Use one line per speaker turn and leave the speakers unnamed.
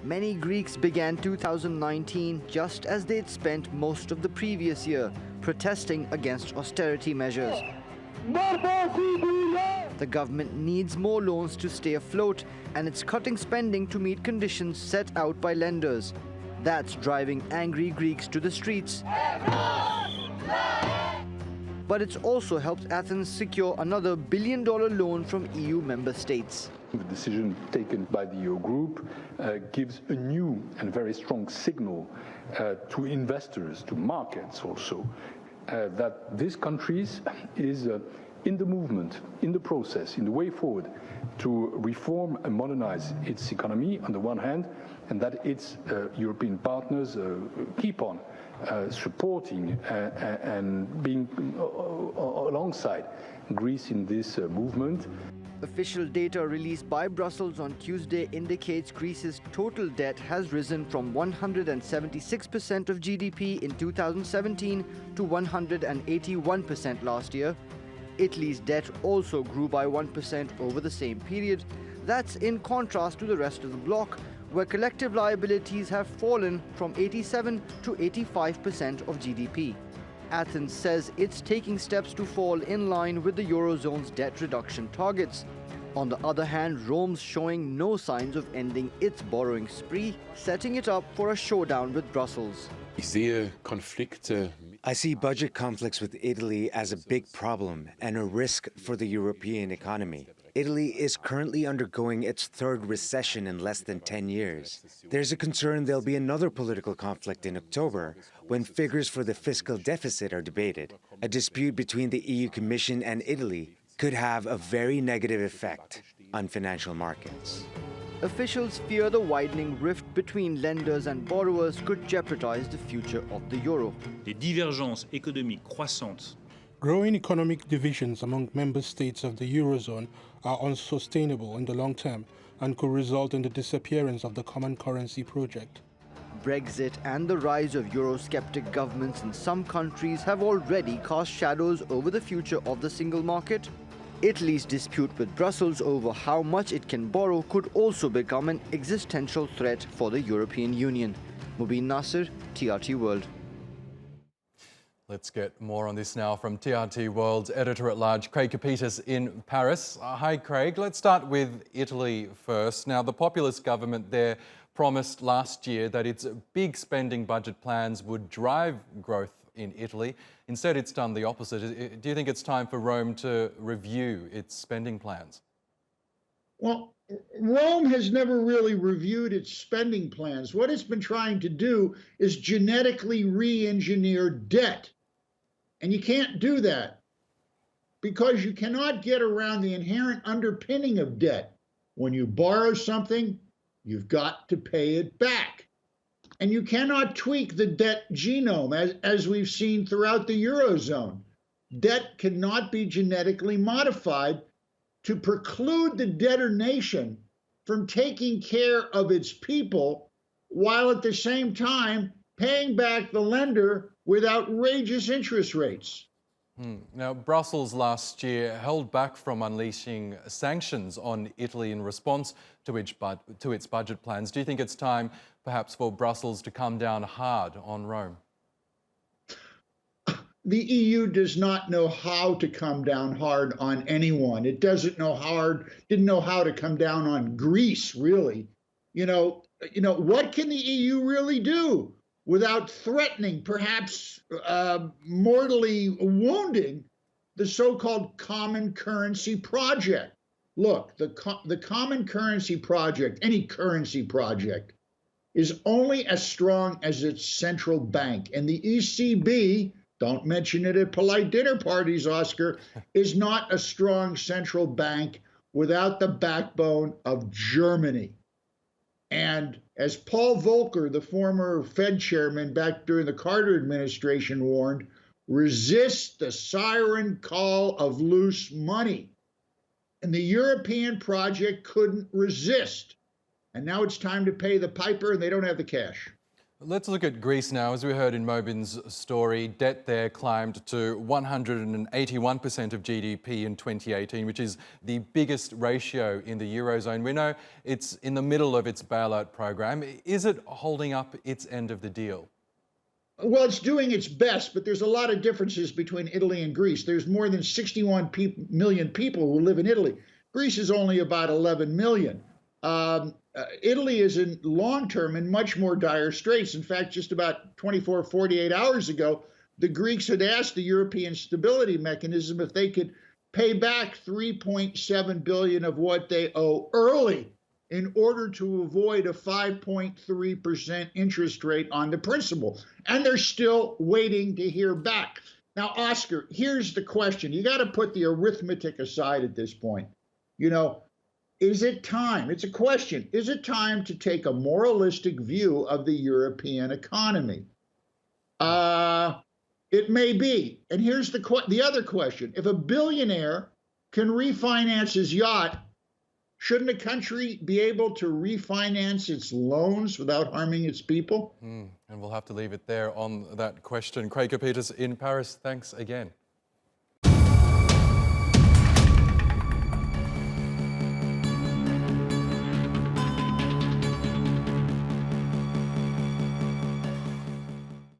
Many Greeks began 2019 just as they'd spent most of the previous year, protesting against austerity measures. The government needs more loans to stay afloat, and it's cutting spending to meet conditions set out by lenders. That's driving angry Greeks to the streets. But it's also helped Athens secure another billion-dollar loan from EU member states.
The decision taken by the Eurogroup gives a new and very strong signal to investors, to markets also, that this country is in the movement, in the process, in the way forward to reform and modernize its economy on the one hand, and that its European partners keep on supporting and being alongside Greece in this movement.
Official data released by Brussels on Tuesday indicates Greece's total debt has risen from 176% of GDP in 2017 to 181% last year. Italy's debt also grew by 1% over the same period. That's in contrast to the rest of the bloc, where collective liabilities have fallen from 87 to 85% of GDP. Athens says it's taking steps to fall in line with the Eurozone's debt reduction targets. On the other hand, Rome's showing no signs of ending its borrowing spree, setting it up for a showdown with Brussels.
I see budget conflicts with Italy as a big problem and a risk for the European economy. Italy is currently undergoing its third recession in less than 10 years. There's a concern there'll be another political conflict in October when figures for the fiscal deficit are debated. A dispute between the EU Commission and Italy could have a very negative effect on financial markets.
Officials fear the widening rift between lenders and borrowers could jeopardize the future of the euro.
Les divergences économiques croissantes.
Growing economic divisions among member states of the Eurozone are unsustainable in the long term and could result in the disappearance of the common currency project.
Brexit and the rise of Eurosceptic governments in some countries have already cast shadows over the future of the single market. Italy's dispute with Brussels over how much it can borrow could also become an existential threat for the European Union. Mobin Nasir, TRT World.
Let's get more on this now from TRT World's editor-at-large, Craig Copetas in Paris. Hi, Craig. Let's start with Italy first. Now, the populist government there promised last year that its big spending budget plans would drive growth in Italy. Instead, it's done the opposite. Do you think it's time for Rome to review its spending plans?
Well, Rome has never really reviewed its spending plans. What it's been trying to do is genetically re-engineer debt. And you can't do that because you cannot get around the inherent underpinning of debt. When you borrow something, you've got to pay it back. And you cannot tweak the debt genome, as we've seen throughout the Eurozone. Debt cannot be genetically modified to preclude the debtor nation from taking care of its people while at the same time paying back the lender with outrageous interest rates.
Now, Brussels last year held back from unleashing sanctions on Italy in response to its budget plans. Do you think it's time, perhaps, for Brussels to come down hard on Rome?
The EU does not know how to come down hard on anyone. It didn't know how to come down on Greece, really. What can the EU really do without threatening, perhaps mortally wounding, the so-called common currency project? Look, the common currency project, any currency project, is only as strong as its central bank. And the ECB, don't mention it at polite dinner parties, Oscar, is not a strong central bank without the backbone of Germany. And as Paul Volcker, the former Fed chairman back during the Carter administration, warned, resist the siren call of loose money. And the European project couldn't resist. And now it's time to pay the piper, and they don't have the cash.
Let's look at Greece now. As we heard in Mobin's story, debt there climbed to 181% of GDP in 2018, which is the biggest ratio in the Eurozone. We know it's in the middle of its bailout program. Is it holding up its end of the deal?
Well, it's doing its best, but there's a lot of differences between Italy and Greece. There's more than 61 million people who live in Italy. Greece is only about 11 million. Italy is in long term in much more dire straits. In fact, just about 48 hours ago, the Greeks had asked the European Stability Mechanism if they could pay back 3.7 billion of what they owe early in order to avoid a 5.3% interest rate on the principal. And they're still waiting to hear back. Now, Oscar, here's the question. You got to put the arithmetic aside at this point. You know, is it time? It's a question. Is it time to take a moralistic view of the European economy? It may be. And here's the other question. If a billionaire can refinance his yacht, shouldn't a country be able to refinance its loans without harming its people?
And we'll have to leave it there on that question. Craig Copetas in Paris, thanks again.